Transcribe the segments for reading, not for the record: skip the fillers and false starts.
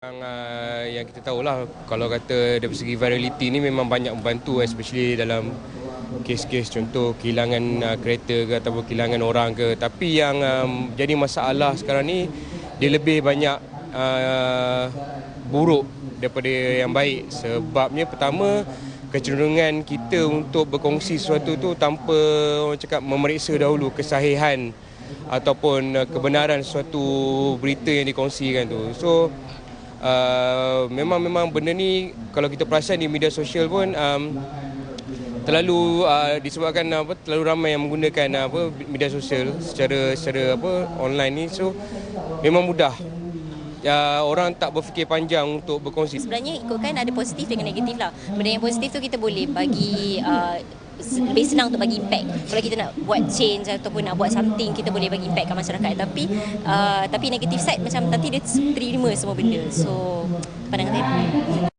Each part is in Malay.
Yang kita tahulah, kalau kata dari segi virality ni memang banyak membantu, especially dalam kes-kes contoh kehilangan kereta ke ataupun kehilangan orang ke. Tapi yang jadi masalah sekarang ni, dia lebih banyak buruk daripada yang baik. Sebabnya pertama, kecenderungan kita untuk berkongsi sesuatu tu tanpa orang cakap memeriksa dahulu kesahihan ataupun kebenaran suatu berita yang dikongsikan tu. So memang benda ni kalau kita perasan di media sosial pun terlalu disebabkan terlalu ramai yang menggunakan media sosial secara online ni, so memang mudah orang tak berfikir panjang untuk berkongsi. Sebenarnya ikutkan ada positif dengan negatif lah. Benda yang positif tu kita boleh bagi lebih senang untuk bagi impact. Kalau kita nak buat change ataupun nak buat something, kita boleh bagi impact ke masyarakat. Tapi negatif side macam nanti dia terima semua benda. So pandangan saya.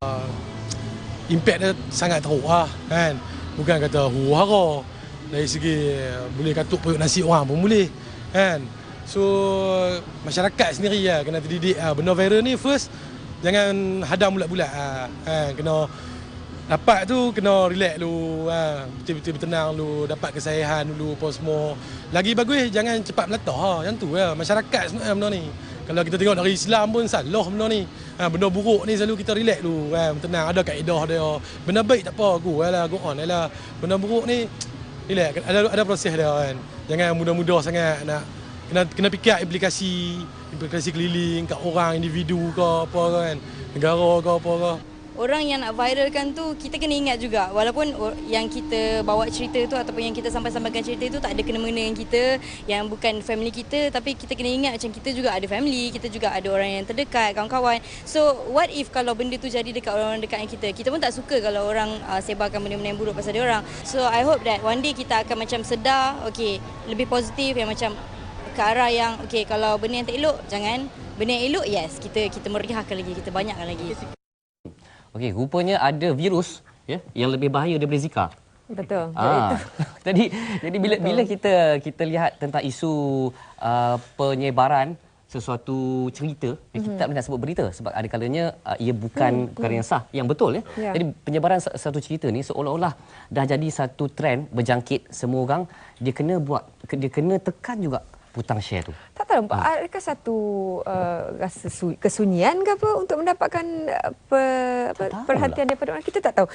Impact dia sangat teruk lah kan. Bukan kata huru-hara. Dari segi boleh katuk perut nasi orang pun boleh kan. So masyarakat sendiri lah kena terdidik benda viral ni first jangan hadam bulat-bulat kan. Kena dapat tu kena relax dulu betul-betul bertenang dulu, dapat kesahihan dulu apa semua. Lagi bagus jangan cepat melatah yang tu lah masyarakat sebenarnya benda ni. Kalau kita tengok dari Islam pun salah benda ni. Benda buruk ni selalu kita relax dulu bertenang, ada kaedah dia. Benda baik tak apa, go on lah. Benda buruk ni relax, ada proses dia kan. Jangan mudah-mudah sangat nak kena fikir implikasi keliling kat orang, individu ke apa kan, negara ke apa ke. Orang yang nak viralkan tu kita kena ingat juga, walaupun yang kita bawa cerita tu ataupun yang kita sampaikan cerita tu tak ada kena-mena dengan kita, yang bukan family kita, tapi kita kena ingat macam kita juga ada family, kita juga ada orang yang terdekat, kawan-kawan. So what if kalau benda tu jadi dekat orang-orang dekat yang kita pun tak suka kalau orang sebarkan benda-benda yang buruk pasal dia orang. So I hope that one day kita akan macam sedar, okay, lebih positif yang macam ke arah yang okay, kalau benda yang tak elok jangan, benda yang elok yes, kita meriahkan lagi, kita banyakkan lagi. Okey, rupanya ada virus yang lebih bahaya daripada Zika. Betul. Jadi bila kita lihat tentang isu penyebaran sesuatu cerita, kita tak boleh nak sebut berita sebab ada kalanya ia bukan perkara yang sah, yang betul ya. Jadi penyebaran satu cerita ni seolah-olah dah jadi satu trend berjangkit, semua orang dia kena tekan juga putang share tu. Tak tahu, adakah satu rasa kesunyian ke apa untuk mendapatkan perhatian daripada orang? Kita tak tahu.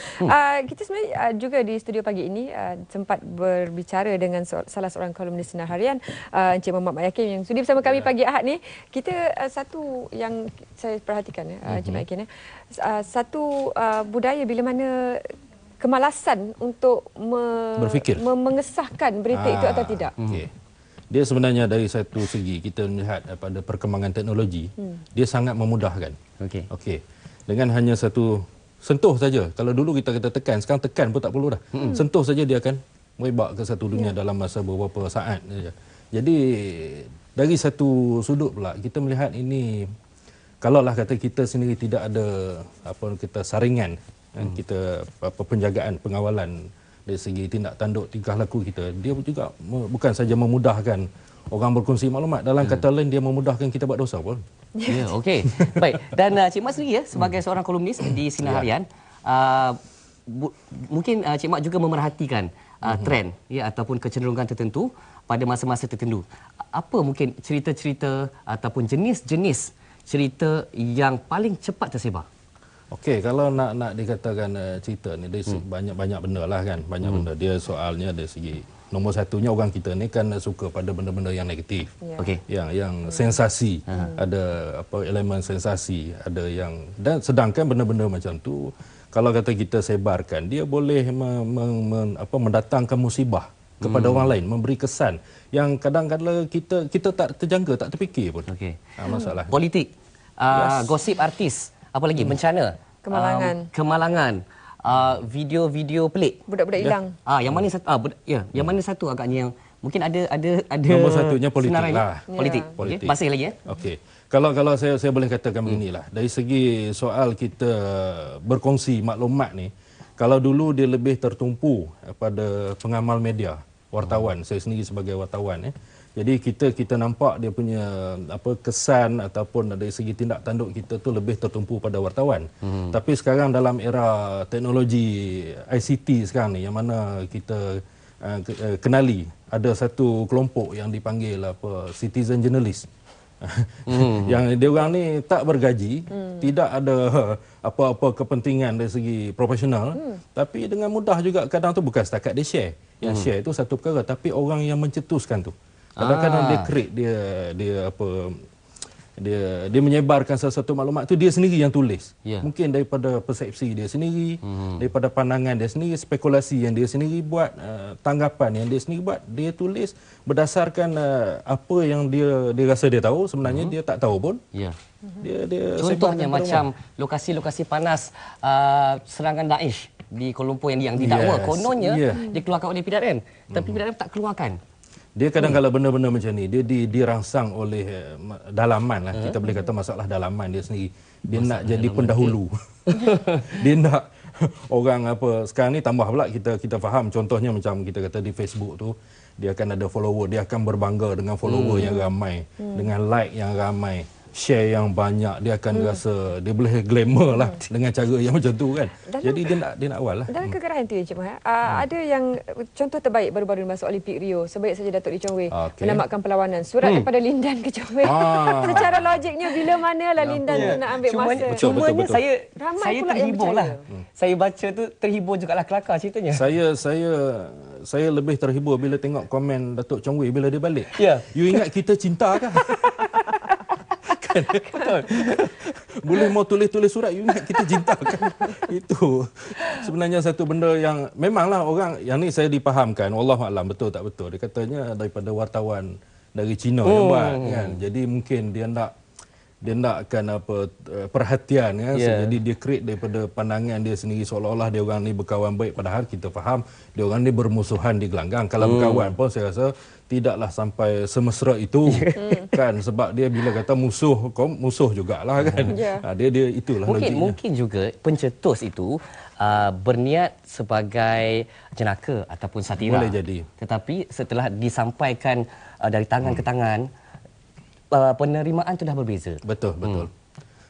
Kita sebenarnya juga di studio pagi ini sempat berbicara dengan salah seorang kolumnis Sinar Harian, Encik Muhammad Mat Yakin yang sudi bersama kami pagi Ahad ni. Kita satu yang saya perhatikan Encik Mat Yakin, satu budaya bila mana kemalasan untuk berfikir mengesahkan berita itu atau tidak. Dia sebenarnya dari satu segi kita melihat pada perkembangan teknologi, dia sangat memudahkan. Okey. Dengan hanya satu sentuh saja. Kalau dulu kita tekan, sekarang tekan pun tak perlu dah. Sentuh saja dia akan merebak ke satu dunia dalam masa beberapa saat saja. Jadi dari satu sudut pula kita melihat ini, kalaulah kata kita sendiri tidak ada saringan, kita penjagaan, pengawalan dari segi tindak tanduk tingkah laku kita, dia juga bukan saja memudahkan orang berkongsi maklumat, dalam kata lain dia memudahkan kita buat dosa pun. Ya, okey. Baik. Dan Cik Mat sendiri sebagai seorang kolumnis di Sinar Harian, mungkin Cik Mat juga memerhatikan trend ataupun kecenderungan tertentu pada masa-masa tertentu. Apa mungkin cerita-cerita ataupun jenis-jenis cerita yang paling cepat tersebar? Okey, kalau nak dikatakan cerita ni, dia banyak benda lah kan, banyak benda. Dia soalnya dari segi nombor satunya orang kita ni kan suka pada benda-benda yang negatif. Okey. Yang sensasi, ada elemen sensasi, ada yang, dan sedangkan benda-benda macam tu kalau kata kita sebarkan, dia boleh mendatangkan musibah kepada orang lain, memberi kesan yang kadang-kadang kita tak terjangka, tak terfikir pun. Okey. Masalah. Politik, gosip artis, apa lagi, bencana, kemalangan, video-video pelik, budak-budak hilang. Yang mana satu? Yang mana satu agaknya yang mungkin ada nombor satunya politik lah. Politik. Masih lagi Okey. Kalau saya boleh katakan beginilah, dari segi soal kita berkongsi maklumat ni, kalau dulu dia lebih tertumpu pada pengamal media, wartawan, saya sendiri sebagai wartawan Jadi kita nampak dia punya kesan ataupun dari segi tindak tanduk kita tu lebih tertumpu pada wartawan. Tapi sekarang dalam era teknologi ICT sekarang ni, yang mana kita kenali ada satu kelompok yang dipanggil citizen journalist. Yang dia orang ni tak bergaji, tidak ada apa-apa kepentingan dari segi profesional, tapi dengan mudah juga kadang tu bukan setakat dia share. Yang share itu satu perkara, tapi orang yang mencetuskan tu kadang-kadang dia create, dia menyebarkan sesuatu maklumat tu dia sendiri yang tulis. Mungkin daripada persepsi dia sendiri, daripada pandangan dia sendiri, spekulasi yang dia sendiri buat, tanggapan yang dia sendiri buat, dia tulis berdasarkan apa yang dia rasa dia tahu, sebenarnya dia tak tahu pun. Dia contohnya macam lokasi-lokasi panas serangan Daesh di Kuala Lumpur yang didakwa kononnya dikeluarkan oleh PDRM, tapi PDRM tak keluarkan. Dia kadang kalau benda-benda macam ni, dia dirangsang oleh dalaman lah. Kita boleh kata masalah dalaman dia sendiri. Dia nak jadi pendahulu. Dia nak orang sekarang ni tambah pula kita faham, contohnya macam kita kata di Facebook tu, dia akan ada follower, dia akan berbangga dengan follower yang ramai, dengan like yang ramai, share yang banyak, dia akan rasa dia boleh glamour lah dengan cara yang macam tu kan. Jadi dia nak awal lah. Dalam kegerahan tu ya Cik Moh, ada yang contoh terbaik baru-baru masuk Olimpik Rio, sebaik saja Datuk Lee Chong Wei menamatkan perlawanan, surat daripada Lindan ke Chong Wei. Secara logiknya bila manalah Lindan tu nak ambil masa. Cumanya saya ramai pula terhibur lah. Saya baca tu terhibur jugalah kelakar ceritanya. Saya lebih terhibur bila tengok komen Datuk Chong Wei bila dia balik. You ingat kita cinta kah? Betul. Boleh mau tulis-tulis surat, you ingat kita cinta kan? Itu sebenarnya satu benda yang memanglah orang yang ni saya dipahamkan, wallahualam betul tak betul. Dia katanya daripada wartawan dari China yang buat kan. Jadi mungkin dia nakkan perhatian kan. Jadi dia create daripada pandangan dia sendiri, seolah-olah dia orang ni berkawan baik, padahal kita faham dia orang ni bermusuhan di gelanggang. Kalau berkawan pun saya rasa tidaklah sampai semesra itu kan, sebab dia bila kata musuh jugalah kan. Dia itulah mungkin juga pencetus itu berniat sebagai jenaka ataupun satira. Boleh jadi. Tetapi setelah disampaikan dari tangan ke tangan, penerimaan itu dah berbeza. Betul.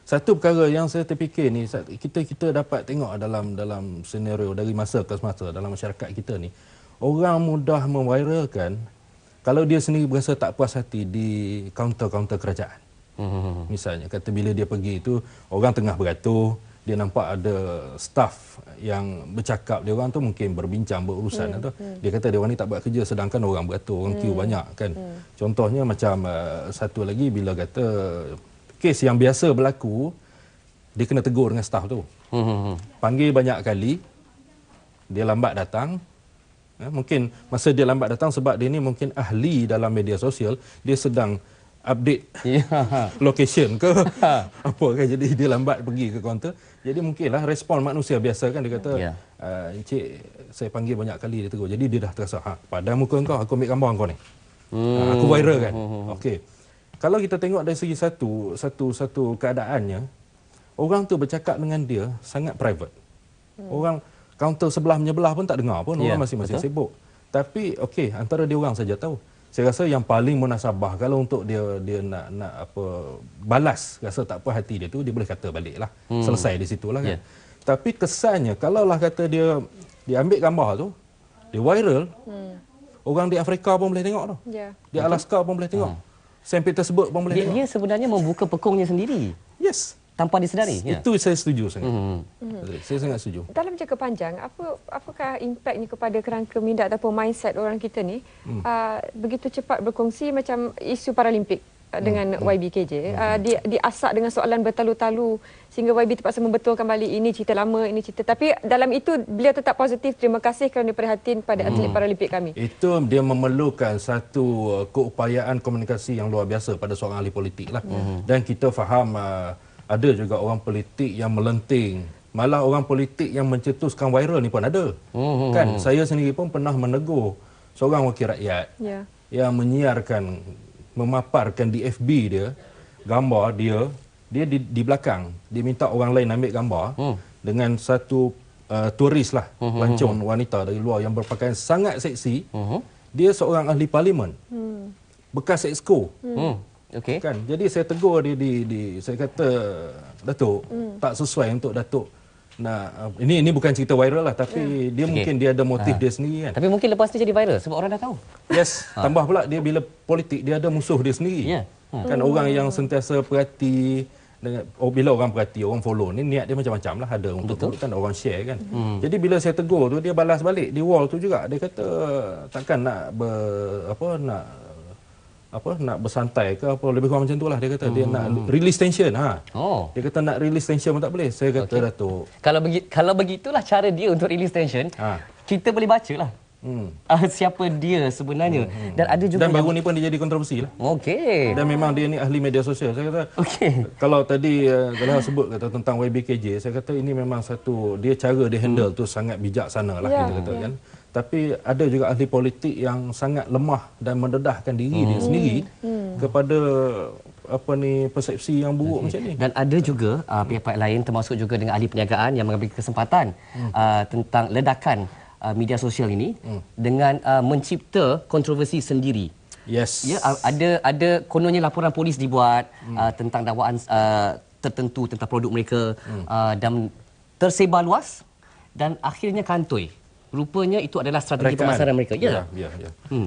Satu perkara yang saya terfikir ni, kita dapat tengok dalam senario dari masa ke masa dalam masyarakat kita ni, orang mudah memviralkan kalau dia sendiri berasa tak puas hati di kaunter-kaunter kerajaan. Misalnya kata bila dia pergi itu, orang tengah beratur, dia nampak ada staf yang bercakap, dia orang tu mungkin berbincang, berurusan atau dia kata dia orang ni tak buat kerja, sedangkan orang beratur, orang queue banyak kan. Contohnya macam satu lagi, bila kata kes yang biasa berlaku, dia kena tegur dengan staf tu. Panggil banyak kali, dia lambat datang. Mungkin masa dia lambat datang sebab dia ni mungkin ahli dalam media sosial, dia sedang update location ke apa kan, jadi dia lambat pergi ke kaunter. Jadi mungkinlah respon manusia biasa kan, dia kata encik saya panggil banyak kali, dia tegur. Jadi dia dah terasa pada muka kau aku ambil gambar kau ni. Aku viral kan. Okey. Kalau kita tengok dari segi satu keadaannya, orang tu bercakap dengan dia sangat private. Orang kaunter sebelah-menyebelah pun tak dengar pun, orang masing-masing sibuk. Tapi okey, antara dia orang saja tahu. Saya rasa yang paling munasabah kalau untuk dia nak balas rasa tak puas hati dia tu, dia boleh kata baliklah. Selesai di situlah kan. Tapi kesannya kalaulah kata dia ambil gambar tu, dia viral, orang di Afrika pun boleh tengok tu. Di Alaska pun boleh tengok. St. Petersburg pun boleh tengok. Dia sebenarnya membuka pekungnya sendiri. Yes. Tanpa disedari. Itu saya setuju sangat. Saya sangat setuju. Dalam jangka panjang, apakah impaknya kepada kerangka minda ataupun mindset orang kita ni begitu cepat berkongsi macam isu Paralimpik dengan YB-KJ, diasak dengan soalan bertalu-talu sehingga YB terpaksa membetulkan balik ini cerita lama, ini cerita. Tapi dalam itu beliau tetap positif, terima kasih kerana perhatian pada atlet Paralimpik kami. Itu dia memerlukan satu keupayaan komunikasi yang luar biasa pada seorang ahli politik lah. Dan kita faham ada juga orang politik yang melenting, malah orang politik yang mencetuskan viral ni pun ada. Kan saya sendiri pun pernah menegur seorang wakil rakyat yang menyiarkan, memaparkan di FB dia gambar dia di belakang, dia minta orang lain ambil gambar dengan satu turis lah, pelancong wanita dari luar yang berpakaian sangat seksi. Dia seorang ahli parlimen. bekas exco. Okey. Kan? Jadi saya tegur dia saya kata, Datuk, tak sesuai untuk Datuk. Nah, ini bukan cerita viral lah, tapi dia mungkin dia ada motif dia sendiri kan. Tapi mungkin lepas tu jadi viral sebab orang dah tahu. Yes, tambah pula dia bila politik dia ada musuh dia sendiri. Ya. Kan orang yang sentiasa perhati dengan bila orang perhati, orang follow ni niat dia macam-macam lah, ada untuk kan orang share kan. Jadi bila saya tegur tu dia balas balik di wall tu juga, dia kata takkan nak nak bersantai ke apa, lebih kurang macam tu lah dia kata. Dia nak release tension. Dia kata nak release tension pun tak boleh. Saya kata Datuk, Kalau begitulah cara dia untuk release tension, kita boleh baca lah siapa dia sebenarnya. Dan ada juga dan baru ni pun dia jadi kontroversi lah. Okey. Dan memang dia ni ahli media sosial. Saya kata kalau tadi kalau sebut kata tentang YBKJ, saya kata ini memang satu dia cara dia handle tu sangat bijaksana lah kita kata kan. Tapi ada juga ahli politik yang sangat lemah dan mendedahkan diri dia sendiri kepada persepsi yang buruk macam ni. Dan ada juga pihak-pihak lain termasuk juga dengan ahli perniagaan yang mengambil kesempatan tentang ledakan media sosial ini dengan mencipta kontroversi sendiri. Yes. Ya, ada kononnya laporan polis dibuat tentang dakwaan tertentu tentang produk mereka dan tersebar luas dan akhirnya kantoi. Rupanya itu adalah strategi pemasaran mereka. Ya.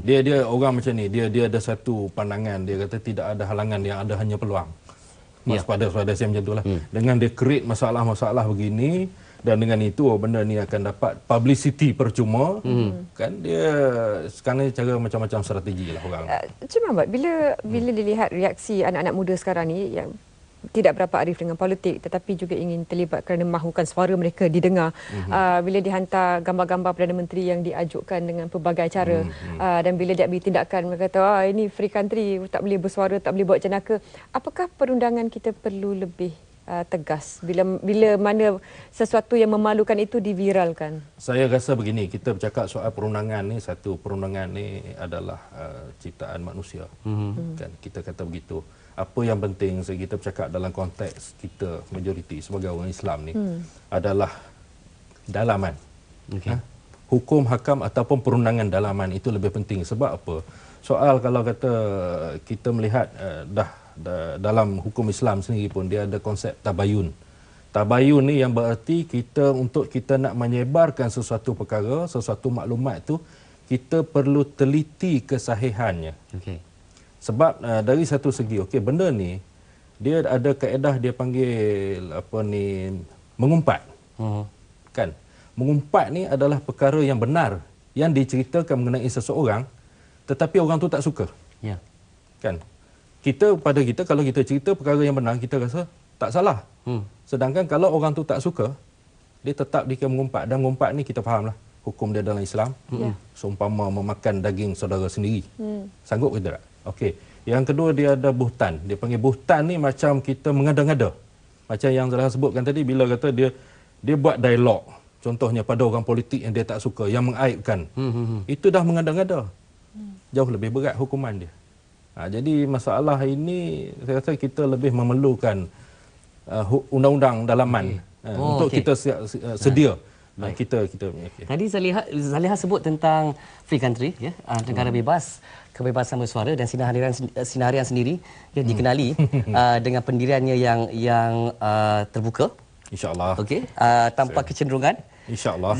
Dia orang macam ni, dia ada satu pandangan, dia kata tidak ada halangan, yang ada hanya peluang. Pada saya macam itulah. Dengan dia create masalah-masalah begini dan dengan itu benda ni akan dapat publicity percuma, kan dia sekarang ni cara macam-macam strategi lah orang. Cik Mahmud, bila dilihat reaksi anak-anak muda sekarang ni yang tidak berapa arif dengan politik tetapi juga ingin terlibat kerana mahukan suara mereka didengar, bila dihantar gambar-gambar Perdana Menteri yang diajukan dengan pelbagai cara, dan bila dia ambil tindakan, mereka kata ini free country, tak boleh bersuara, tak boleh buat jenaka. Apakah perundangan kita perlu lebih tegas bila mana sesuatu yang memalukan itu diviralkan? Saya rasa begini, kita bercakap soal perundangan ni, satu perundangan ni adalah ciptaan manusia. Kan kita kata begitu. Apa yang penting kita bercakap dalam konteks kita majoriti sebagai orang Islam ni adalah dalaman. Hukum, hakam ataupun perundangan dalaman itu lebih penting. Sebab apa? Soal kalau kata kita melihat dalam hukum Islam sendiri pun dia ada konsep tabayun. Tabayun ni yang berarti untuk kita nak menyebarkan sesuatu perkara, sesuatu maklumat tu, kita perlu teliti kesahihannya. Sebab dari satu segi, benda ni dia ada kaedah dia panggil mengumpat. Kan? Mengumpat ni adalah perkara yang benar yang diceritakan mengenai seseorang tetapi orang tu tak suka. Kan? Pada kita kalau kita cerita perkara yang benar, kita rasa tak salah. Sedangkan kalau orang tu tak suka, dia tetap dia mengumpat. Dan mengumpat ni kita fahamlah hukum dia dalam Islam. Seumpama memakan daging saudara sendiri. Sanggup ke tidak? Okey. Yang kedua dia ada buhtan. Dia panggil buhtan ni macam kita mengada-ngada. Macam yang saya sebutkan tadi, bila kata dia buat dialog. Contohnya pada orang politik yang dia tak suka, yang mengaibkan. Itu dah mengada-ngada. Jauh lebih berat hukuman dia. Jadi masalah ini saya rasa kita lebih memerlukan undang-undang dalaman untuk kita sedia. Kita Tadi Zaliha sebut tentang free country, negara bebas, kebebasan bersuara dan Sinar Harian sendiri dikenali dengan pendiriannya yang terbuka. InsyaAllah. Tanpa kecenderungan. InsyaAllah.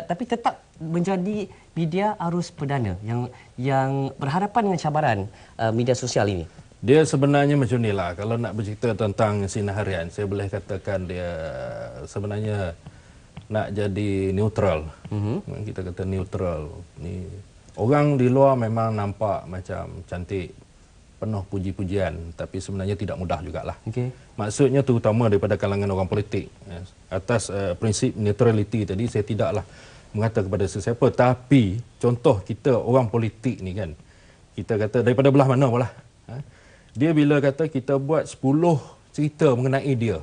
Tapi tetap menjadi media arus perdana yang berhadapan dengan cabaran media sosial ini. Dia sebenarnya macam ni lah. Kalau nak bercerita tentang Sinar Harian, saya boleh katakan dia sebenarnya nak jadi neutral. Kita kata neutral. Ni orang di luar memang nampak macam cantik, penuh puji-pujian, tapi sebenarnya tidak mudah jugalah. Maksudnya terutama daripada kalangan orang politik. Atas prinsip neutrality tadi, saya tidaklah mengata kepada sesiapa. Tapi contoh kita orang politik ni kan, kita kata daripada belah mana pula. Dia bila kata kita buat 10 cerita mengenai dia,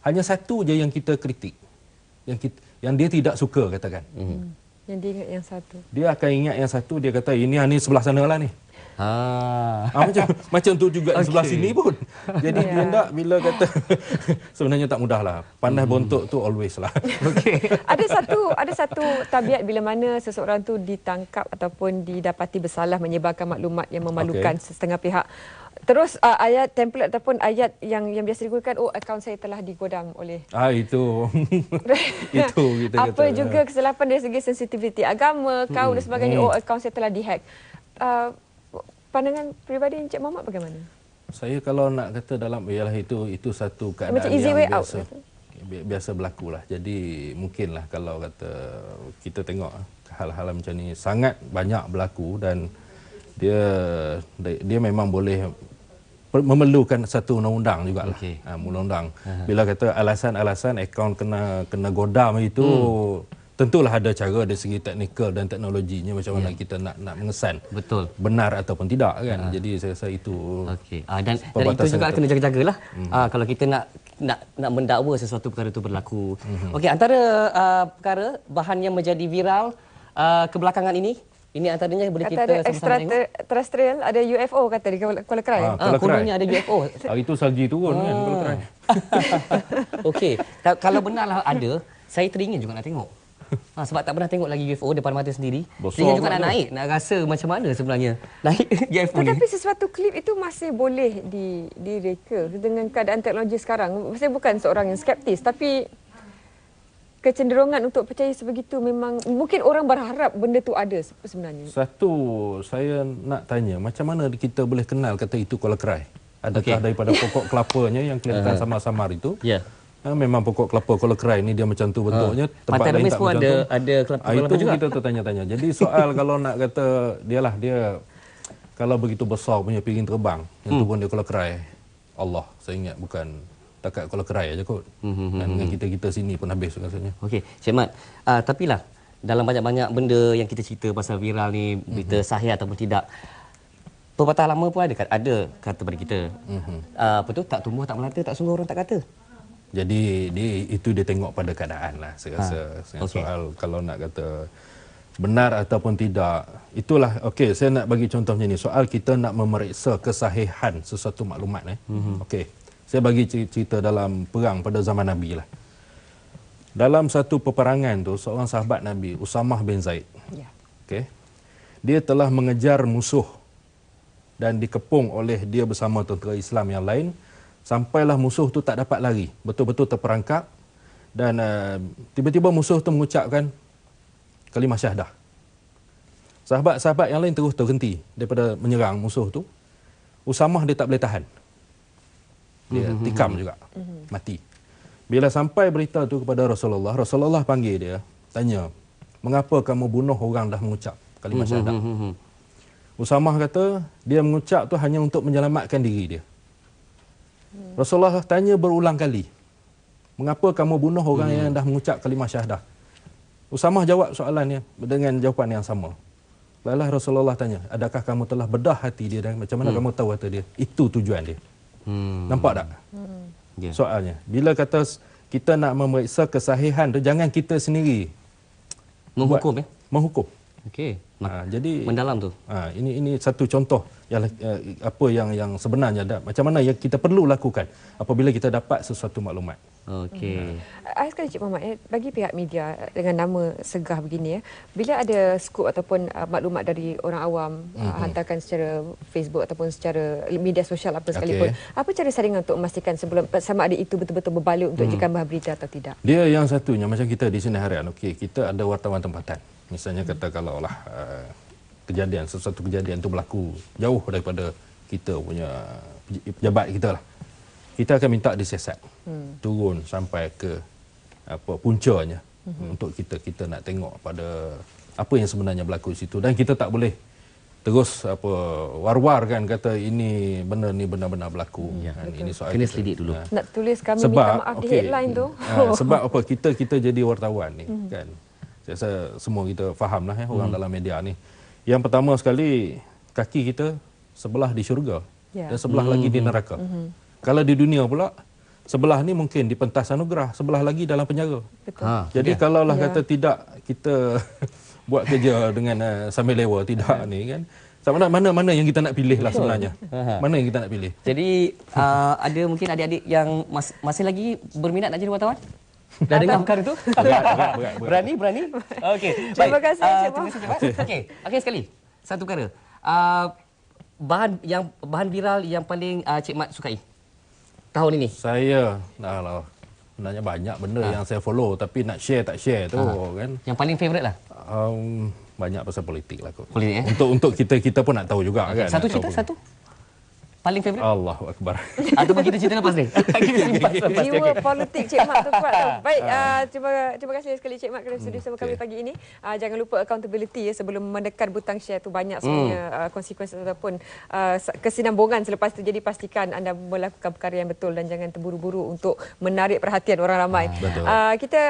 hanya satu je yang kita kritik, yang dia tidak suka katakan. Yang dia ingat yang satu. Dia akan ingat yang satu, dia kata ini sebelah sana lah ni. Macam tu juga di sebelah sini pun. Jadi dia tak bila kata sebenarnya tak mudah lah. Pandai bontok tu always lah. Ada satu tabiat bila mana seseorang tu ditangkap ataupun didapati bersalah menyebarkan maklumat yang memalukan setengah pihak. Terus ayat template ataupun ayat yang biasa digunakan, akaun saya telah digodam oleh. Itu. Itu kita kata. Apa juga kesilapan dari segi sensitiviti agama, kaum dan sebagainya. Akaun saya telah dihack. Pandangan peribadi Encik Mohamad bagaimana? Saya kalau nak kata dalam ialah itu satu keadaan macam easy yang way biasa. Out. Biasa berlaku lah. Jadi mungkinlah kalau kata kita tengok hal-hal macam ni sangat banyak berlaku dan dia memang boleh memerlukan satu undang-undang jugalah. Undang-undang. Bila kata alasan-alasan akaun kena godam itu tentulah ada cara dari segi teknikal dan teknologinya macam mana kita nak mengesan benar ataupun tidak kan. Jadi saya rasa itu dan itu juga kena jaga-jagalah. Kalau kita nak mendakwa sesuatu perkara itu berlaku. Antara perkara bahan yang menjadi viral kebelakangan ini antaranya boleh kita sama-sama tengok. Extraterrestrial, ada UFO kata di Kuala Krai. Kononnya ada UFO. Itu salji turun kan Kuala Krai. Kalau benarlah ada, saya teringin juga nak tengok. Sebab tak pernah tengok lagi UFO depan mata sendiri. Teringin juga nak naik, nak rasa macam mana sebenarnya naik UFO ni. Tetapi sesuatu klip itu masih boleh direka dengan keadaan teknologi sekarang. Saya bukan seorang yang skeptis, tapi kecenderungan untuk percaya sebegitu memang mungkin orang berharap benda tu ada sebenarnya. Satu, saya nak tanya macam mana kita boleh kenal kata itu Kuala Krai? Adakah daripada pokok kelapanya yang kelihatan samar-samar itu? Memang pokok kelapa Kuala Krai ni dia macam tu bentuknya. Tempat lain tak pun ada kelapa itu juga. Kita tertanya-tanya. Jadi soal kalau nak kata dia kalau begitu besar punya piring terbang, yang tu pun dia Kuala Krai. Allah, saya ingat bukan takat Kuala Krai aja kot. Dan dengan kita sini pun habis rasanya. Cik Mat, tapi lah dalam banyak-banyak benda yang kita cerita pasal viral ni, berita sahih ataupun tidak, pepatah lama pun ada kata pada kita. Apa tu, tak tumbuh tak melata, tak sungguh orang tak kata. Jadi itu dia tengok pada keadaan lah saya rasa. Soal kalau nak kata benar ataupun tidak, itulah saya nak bagi contohnya ni. Soal kita nak memeriksa kesahihan sesuatu maklumat. Saya bagi cerita dalam perang pada zaman Nabi lah. Dalam satu peperangan tu, seorang sahabat Nabi, Usamah bin Zaid. Dia telah mengejar musuh dan dikepung oleh dia bersama tentera Islam yang lain. Sampailah musuh tu tak dapat lari. Betul-betul terperangkap. Dan tiba-tiba musuh tu mengucapkan kalimah syahadah. Sahabat-sahabat yang lain terus terhenti daripada menyerang musuh tu. Usamah dia tak boleh tahan. Dia tikam juga. Mati. Bila sampai berita tu kepada Rasulullah, Rasulullah panggil dia, tanya, mengapa kamu bunuh orang dah mengucap kalimah syahadah? Usamah kata, dia mengucap tu hanya untuk menyelamatkan diri dia. Rasulullah tanya berulang kali, mengapa kamu bunuh orang yang dah mengucap kalimah syahadah? Usamah jawab soalannya dengan jawapan yang sama. Lalu Rasulullah tanya, adakah kamu telah bedah hati dia dan macam mana kamu tahu kata dia? Itu tujuan dia. Nampak tak? Soalnya, bila kata kita nak memeriksa kesahihan tu, jangan kita sendiri menghukum menghukum. Jadi mendalam tu. Ini satu contoh apa yang sebenarnya ada. Macam mana yang kita perlu lakukan apabila kita dapat sesuatu maklumat. Sekali Cik Mohamad, bagi pihak media dengan nama segah begini, bila ada skop ataupun maklumat dari orang awam hantarkan secara Facebook ataupun secara media sosial apa sekalipun, apa cara saringan untuk memastikan sebelum sama ada itu betul-betul berbaloi untuk jadikan bahan berita atau tidak? Dia yang satunya macam kita di sini harian, kita ada wartawan tempatan. Misalnya kata kalaulah sesuatu kejadian itu berlaku jauh daripada kita punya pejabat kita lah, kita akan minta disiasat turun sampai ke puncanya untuk kita nak tengok pada apa yang sebenarnya berlaku di situ. Dan kita tak boleh terus war-war kan kata ini benda ni benar-benar berlaku. Ini soal kena selidik dulu. Nak tulis kami minta maaf di headline tu. Sebab apa kita jadi wartawan ni kan. Saya rasa semua kita fahamlah orang dalam media ni. Yang pertama sekali, kaki kita sebelah di syurga dan sebelah lagi di neraka. Kalau di dunia pula, sebelah ni mungkin di pentas anugerah, sebelah lagi dalam penjara. Jadi kalaulah kata tidak kita buat kerja dengan sambil lewa, tidak ni kan. Mana yang kita nak pilih lah sebenarnya. Mana yang kita nak pilih. Jadi ada mungkin adik-adik yang masih lagi berminat nak jadi wartawan? Dah dengar perkara tu? Berat. Berani? Okey. Terima kasih, Cik Mak. Terima kasih, Cik Mak. Okey sekali. Satu perkara. Bahan viral yang paling Cik Mat sukai tahun ini? Saya sebenarnya banyak benda yang saya follow, tapi nak share tak share tu kan. Yang paling favourite lah? Banyak pasal politik lah kot. Politik, Untuk kita pun nak tahu juga kan. Satu cerita, satu? Paling favourite? Allahu Akbar. Ataupun kita cerita lepas ni? Kita simpan lepas ni. Jiwa politik Cik Mat tu kuat tu. Baik, terima kasih sekali Cik Mat kerana sudi bersama kami pagi ini. Jangan lupa accountability ya, sebelum menekan butang share tu banyak sebenarnya konsekuensi ataupun kesinambungan selepas tu. Jadi pastikan anda melakukan perkara yang betul dan jangan terburu-buru untuk menarik perhatian orang ramai. Betul. Kita